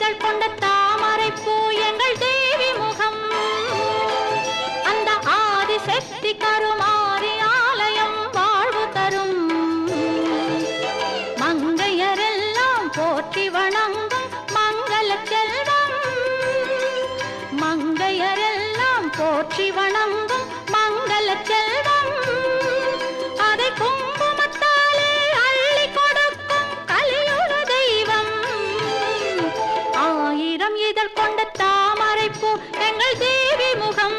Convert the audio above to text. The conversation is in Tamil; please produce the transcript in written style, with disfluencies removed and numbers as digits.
இதழ் கொண்ட தாமரை பூ எங்கள் தேவி முகம். அந்த ஆதிசக்தி கருமாரி ஆலயம் வாழ்வு தரும். மங்கையரெல்லாம் போற்றி வணங்கும் மங்கள செல்வம். மங்கையரெல்லாம் போற்றி வணங்கும் மங்கள செல்வம். அதை குங்குமத்தாலே அள்ளி கொடுக்கும் கலியுக தெய்வம். ஆயிரம் இதழ் கொண்ட தாமரை பூ எங்கள் தேவி முகம்.